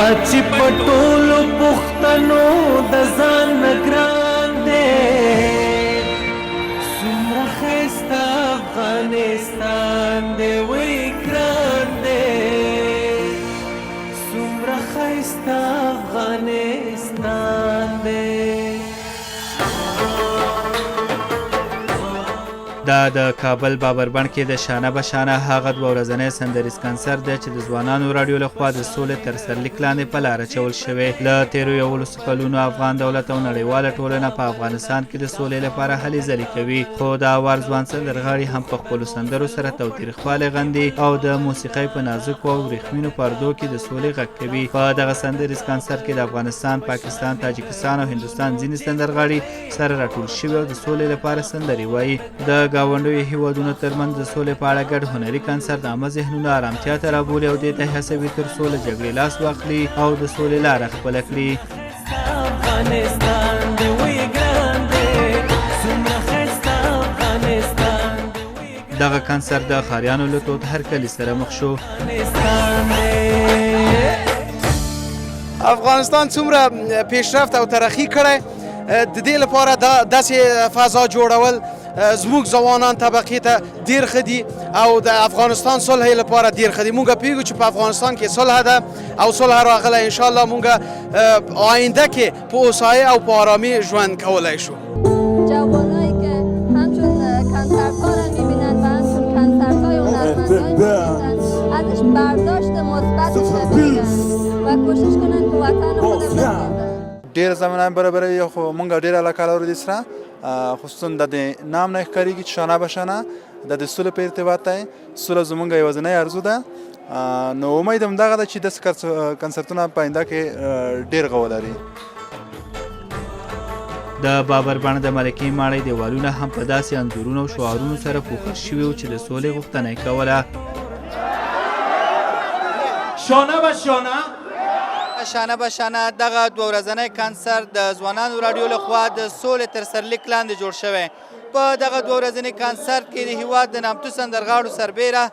چې په ټولو پښتنو د ځان نه ګران دی څومره ښایسته افغانستان دی وی ګران دی څومره ښایسته افغانستان دی. دا د کابل بابربند کې د شانه بشانه هغه دوه ورځنی سندریز کنسرت دی چې د ځوانانو راډیو لخوا د سولې تر سرلیک لاندې په لاره اچول شوی. له تیرو 11 کلونو افغان دولت او نړیواله ټولنه په افغانستان کې د سولې لپاره هلې ځلې کوي، خو د اواز ځوان سندرغاړي هم په خپلو سندرو سره تاوتریخوالی غندي او د موسیقۍ په نازکو او وریښمینو پردو کې د سولې غږ کوي. په دغه سندریز کنسرت کې د افغانستان، پاکستان، تاجکستان او هندوستان ځینې سندرغاړي سره راټول شوي او د سولې لپاره سندرې وایي. د ګاونډیو هیوادونو ترمنځ د سولې په اړه ګډ هنري کنسرت عامه ذهنونه ارامتیا ته رابولي او دې ته هڅوي تر څو له جګړې لاس واخلي او د سولې لاره خپله کړي. دغه کنسرت د ښاریانو له تود هرکلي سره مخ شو. افغانستان څومره پیشرفت او ترقي کړی، د دې لپاره داسې فضا جوړول زموږ ځوانان طبقې ته ډېر ښه دي او د افغانستان صلح لپاره ډېر ښه دي. موږ پوهېږو چې په افغانستان کې صلح ده او صلح راغلی، انشاءالله موږ آینده کې په هوسایۍ او په آرامۍ ژوند کولی شو. جوانایی که همچون کنسرت‌ها را می‌بینند و همچون کنسرت‌های هنرمندان می‌بینند ازش برداشت مثبتش بگیرند و کوشش کنند که وطن خود بسازند. ډېر زمینه برابروي خو موږ ډېر علاقه لرو دې سره، خصوصا د نام نه ښکارېږي چې شانه بشانه د سولې په ارتباط دی. سوله زموږ یوازینۍ ارزو ده، نو امید همدغه ده چې داسې کنسرتونه په آینده کې ډېر غوه لري. د بابربند د ملکې ماڼۍ دیوالونه هم په داسې انځورونو او شعارونو سره پوښل شوي وو چې د سولې غوښتنه یې کوله. شانه به شانه شانه به شانه دغه دوه ورځنی کنسرت د ځوانانو راډیو لخوا د سولې تر سرلیک لاندې جوړ شوی. په دغه دوه ورځني کنسرت کې د هیواد د نامتو سندرغاړو سربیره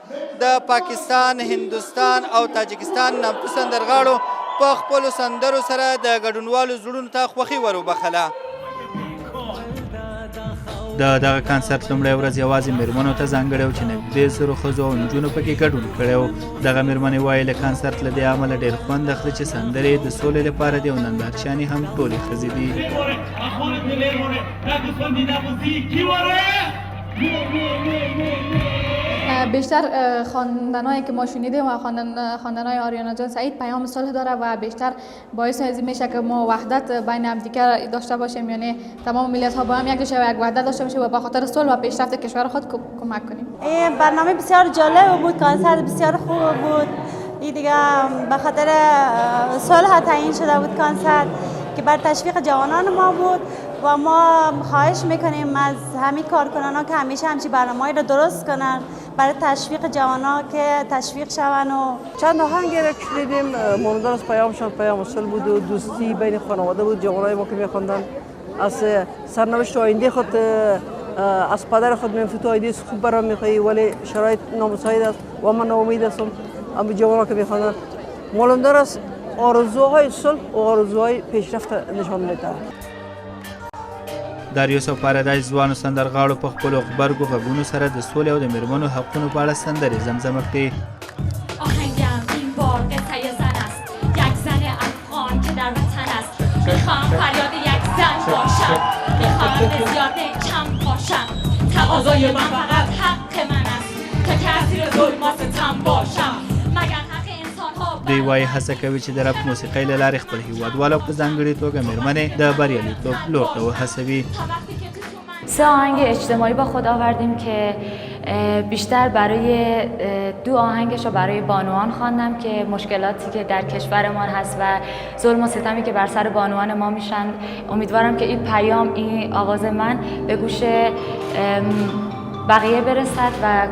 د پاکستان، هندوستان او تاجکستان نامتو سندرغاړو په خپلو سندرو سره د ګډونوالو زړونو ته خوښي ور وبخله. د دغه کنسرت لومړۍ ورځ یوازې میرمنو ته ځانګړی و چې نږدې 1000 ښځو او نجونو پکې ګډون کړی و. دغه میرمنې وایي له کنسرت له دې امله ډېر خوند اخلي چې سندرې د سولې لپاره دي او نندارچیانې هم ټولې ښځې دي. بیشتر خواندنهایی که ما شنیدیم و خواندنهای آریانا جان سعید پیام صلح داره و بیشتر باعث از این میشه که ما وحدت بین همدیگر داشته باشیم، یعنی تمام ملت ها با هم یک بشه و یک وحدت داشته باشیم و به خاطر صلح و پیشرفت کشور خود کمک کنیم. این برنامه بسیار جالب بود، کنسرت بسیار خوب بود. این دیگه به خاطر صلح تعیین شده بود کنسرت که بر تشویق جوانان ما بود و ما خواهش میکنیم از همه کارکنان که همیشه همچین برنامه‌ای را درست کنن برای تشویق جوانان که تشویق شون. و چند آهنگی را شنیدیم، مانند از پیامشان پیام صلح بود و دوستی بین خانواده بود. جوانای ما که میخواندن از سرنوشت آینده خود از پدر خود میگفتن تو آینده خوب برام میخوایی ولی شرایط نامساعد است و من ناامید هستم. اما جوانان که میخواندن مانند از آرزوهای صلح و آرزوهای پیشرفت نشان میدهد. د یوسف پاردیس ځوانو سندرغاړو په خپلو غبرګو غږونو سره د سولې او د میرمنو حقونو په اړه سندرې زمزمه کړې. آهنگم این بار قطعه زن است، یک زن افغان که در وطن است. میخوام فریاد یک زن باشم، میخوام به زیاده کم باشم. تقاضای من فقط حق من است که کسی رو ظلم و ستم باشم. مگر حق انسان‌ها دوی وایي هڅه کوي چې د رپ موسیقۍ له لارې خپل هیوادوال او په ځانګړې توګه میرمنې د بریالیتوب لور ته وهڅوي. سه آهنگ اجتماعی با خود آوردیم که بیشتر برای دو آهنگش رو برای بانوان خواندم که مشکلاتی که در کشورمان هست و ظلم و ستمی که بر سر بانوان ما میشن. امیدوارم که این پیام، این آواز من به گوش بقیه برسد و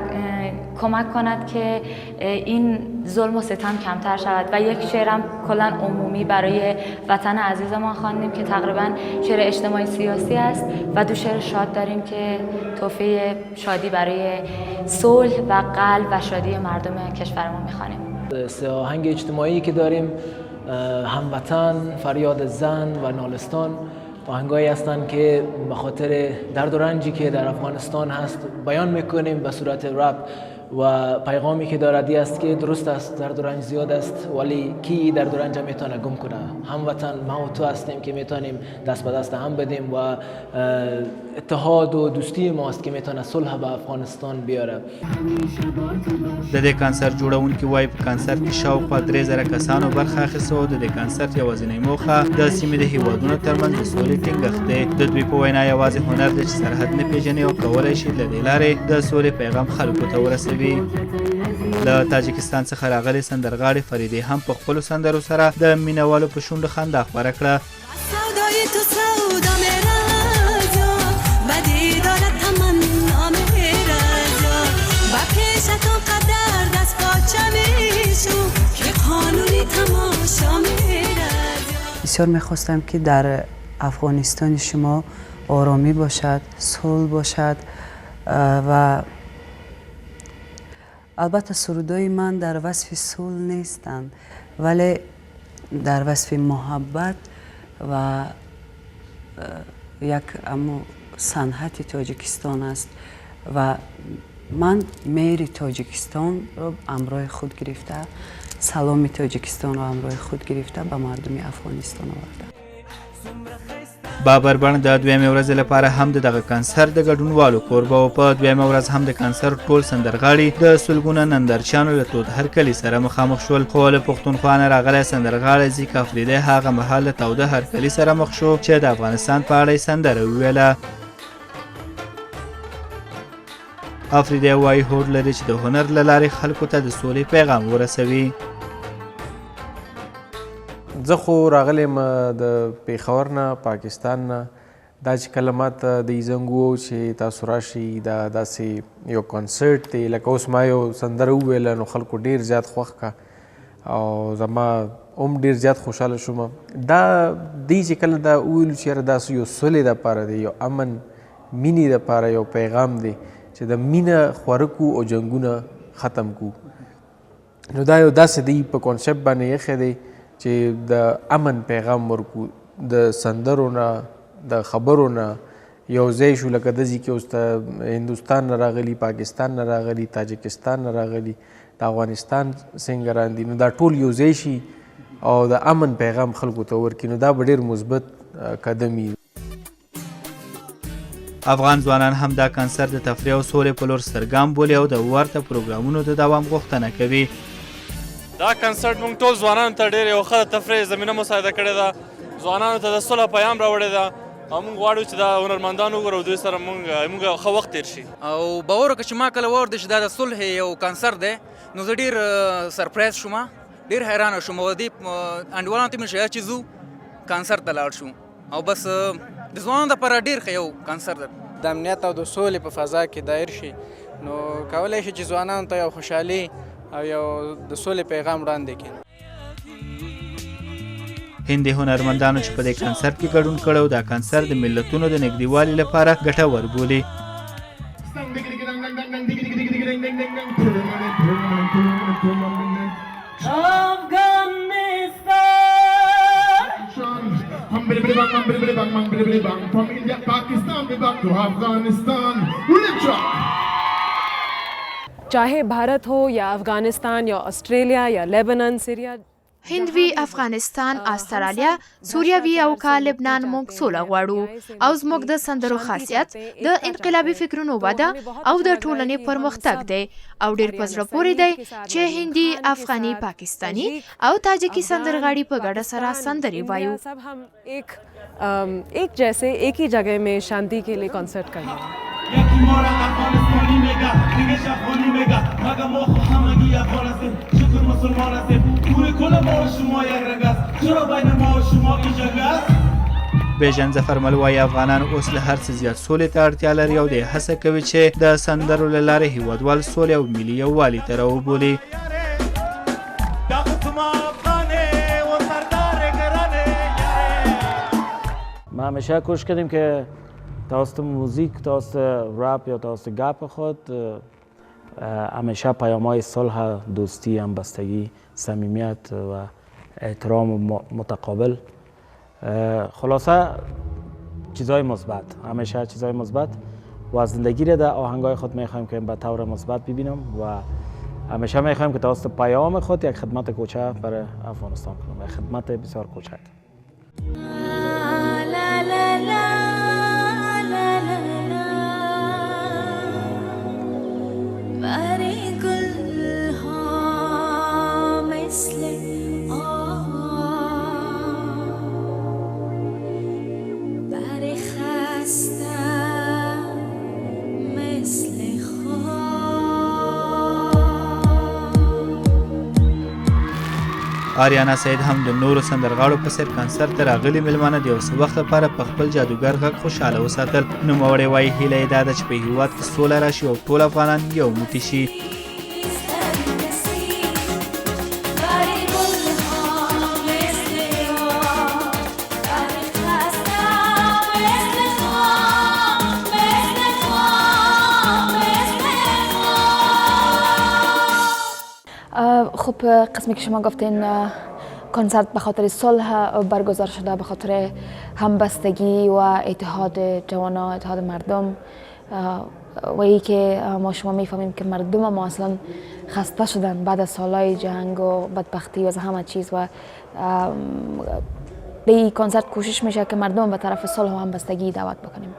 کمک کند که این ظلم و ستم کمتر شود. و یک شعرم کلا عمومی برای وطن عزیزمان خواندیم که تقریبا شعر اجتماعی سیاسی است و دو شعر شاد داریم که تحفه شادی برای صلح و قلب و شادی مردم کشورمون میخوانیم. سه آهنگ اجتماعی که داریم هموطن، فریاد زن و نالستان آهنگایی هستند که به خاطر درد و رنجی که در افغانستان هست بیان میکنیم به صورت رپ و پیغامی که دارد است که درست است درد و رنج زیاد است ولی کی درد و رنج میتونه گم کنه؟ هموطن ما و تو هستیم که میتونیم دست به دست هم بدیم و اتحاد و دوستی ماست که میتونه صلح به افغانستان بیاره. د دې کانسرت جوړونکي وایي په کانسرت کې شاوخوا 3000 کسانو برخه اخیسته او د دې کانسرت یوازینۍ موخه د سیمې د هیوادونو ترمنځ د سولې ټینګښت دی. د دوی په وینا یوازې هنر دی چې سرحد نه پیژني او کولی شي له دې لارې د سولې پیغام خلکو ته ورسوي. له تاجکستان څخه راغلي سندرغاړې فریدې هم په خپلو سندرو سره د مینهوالو په شونډو خندا خپره کړه. بسیار میخواستم که در افغانستان شما آرامی باشد، صلح باشد و البته سرودای من در وصف صلح نیستند ولی در وصف محبت و یک صنعت تاجیکستان است و من میر تاجیکستان رو همراه خود گرفته، سلام تاجیکستان رو همراه خود گرفته به مردم افغانستان آورده. بابر بڼ د دویمې ورځې لپاره هم د دغه کنسرت د ګډونوالو کوربه و. په دویمه ورځ هم د کنسرت ټول سندرغاړي د سلګونه نندارچیانو له تود هرکلي سره مخامخ شول. خو له پښتونخوا نه راغلی سندرغاړی ځیک افریدی هغه مهال د تاوده هرکلي سره مخ شو چې د افغانستان په اړه یې سندره وویله. افریدی وایي هوډ لري چې د هنر له لارې خلکو ته د سولې پیغام ورسوي. زه خو راغلیم د پیښور نه پاکستان نه. دا چې کله ماته د زنګ وویل چې تاسو راشئ دا داسې یو کنسرت دی لکه اوس ما یو سندره وویله نو خلکو ډېر زیات خوښ کړه او زما هم ډېر زیات خوشحاله شوم. دا دی چې کله دا وویلو چې یاره دا یو سولې دپاره دی، یو امن مینې دپاره یو پیغام دی چې د مینه خوره کړو او جنګونه ختم کړو. نو دا یو داسې دی په کانسپټ باندې ایښی دی چې د امن پیغام ورکو. د سندرو نه د خبرو نه یو ځای شو لکه داسې کې اوس ته هندوستان نه راغلي، پاکستان نه راغلي، تاجکستان نه راغلي، د افغانستان سنګران دي، نو دا ټول یو ځای شي او د امن پیغام خلکو ته ورکړي نو دا به ډېر مثبت قدم وي. افغان ځوانان هم دا کنسرت د تفریح او سولې په لور سرګام بولي او د ورته پروګرامونو د دوام غوښتنه کوي. دا کنسرت موږ ټول ځوانانو ته ډېر یو ښه تفریح زمینه مساعده کړې ده، ځوانانو ته د صلح پیغام راوړی ده او موږ غواړو چې دا هنرمندان وګورو دوی سره موږ ښه وخت تېر شي. او باور وکړه چې ما کله واورېده چې دا د صلح یو کنسرت دی نو زه ډېر سرپرایز شوم، ډېر حیرانه شوم او دې انډیوالانو ته مې شوی چې ځو کنسرت ته لاړ شو او بس د ځوانانو دپاره ډېر ښه یو کنسرت دی. د امنیت او د سولې په فضا کې دایر شي نو کولی شي چې ځوانانو ته یو خوشحالي او یو د سولې پیغام وړاندې کړي. هندي هنرمندانو چې په دې کنسرت کې ګډون کړی دا کنسرت د ملتونو د نږدېوالي لپاره ګټور بولي. चाहे भारत हो या अफगानिस्तान या ऑस्ट्रेलिया या लेबनान सीरिया هند وی افغانستان استرالیا سوریه وی او کا لبنان موږ سوله غواړو او زموږ د سندرو خاصیت د انقلابي فکرونو وده او د ټولنې پرمختګ دی او ډېر په زړه پورې دی چې هندي افغاني پاکستانی او تاجکی سندرغاړي په ګډه سره سندرې وایو. एक जैसे एक ही जगह में शांति के लिए कॉन्सर्ट करना है. بیژن ظفرمل وایي افغانان اوس له هر څه زیات سولې ته اړتیا لري او دی هڅه کوي چې د سندرو له لارې هیوادوال سولې او ملي یووالي ته راوبولي. ما همیشه کوشش کردیم که توسط موزیک، توسط رپ یا توسط گپ خود همیشه پیام‌های صلح، دوستی، همبستگی، صمیمیت و احترام متقابل. خلاصه چیزای مثبت، همیشه چیزای مثبت و زندگی را در آهنگای خود میخوایم که به طور مثبت ببینم و همیشه میخوایم که توسط پیام خود یک خدمت کوچک برای افغانستان کنم، یک خدمت بسیار کوچک. آریانا سعید هم د نورو سندرغاړو په څیر کنسرت ته راغلي میلمانه د یو څه وخت لپاره په خپل جادوګر غږ خوشحاله وساتل. نوموړی وایي هیله یې دا ده چې په هېواد کې سوله راشي او ټول افغانان یو موټی شي. خب قسمی که شما گفتین کنسرت به خاطر صلح برگزار شده، به خاطر همبستگی و اتحاد جوانان، اتحاد مردم و ای که ما شما میفهمیم که مردم ما اصلا خسته شدن بعد از سالهای جنگ و بدبختی و از همه چیز و به این کنسرت کوشش میشه که مردم به طرف صلح و همبستگی دعوت بکنیم.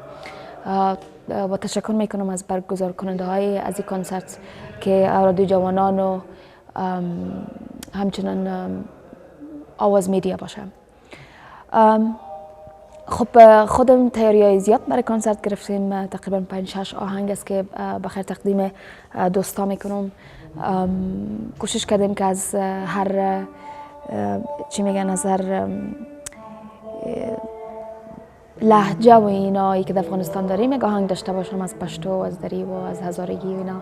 و تشکر میکنم از برگزار کننده های از این کنسرت که رادیو جوانان و همچنان آواز میدیا باشه. خب خودم تیاریای زیاد برای کنسرت گرفتیم، تقریبا 5-6 آهنگ است که بخیر تقدیم دوستا میکنم. کوشش کردیم که از هر چی میگن، از هر لهجه و اینایی که در افغانستان داریم یک آهنگ داشته باشم، از پشتو، از دری و از هزارگی و اینا.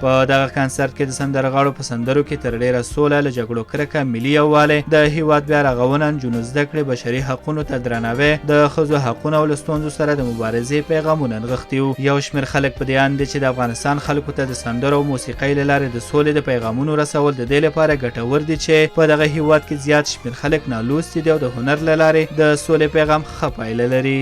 په دغه کنسرت کې د سندرغاړو په سندرو کې تر ډیره سوله، له جګړو کرکه، ملي یووالی، د هیواد بیا رغونه، نجونو زده کړې، بشري حقونو ته درناوی، د ښځو حقونه او له ستونزو سره د مبارزې پیغامونه نغښتي وو. یو شمېر خلک په دې اند دي چې د افغانستان خلکو ته د سندرو او موسیقۍ له لارې د سولې د پیغامونو رسول د دې لپاره ګټور دي چې په دغه هیواد کې زیات شمېر خلک نالوستي دي او د هنر له لارې د سولې پیغام ښه پایله لري.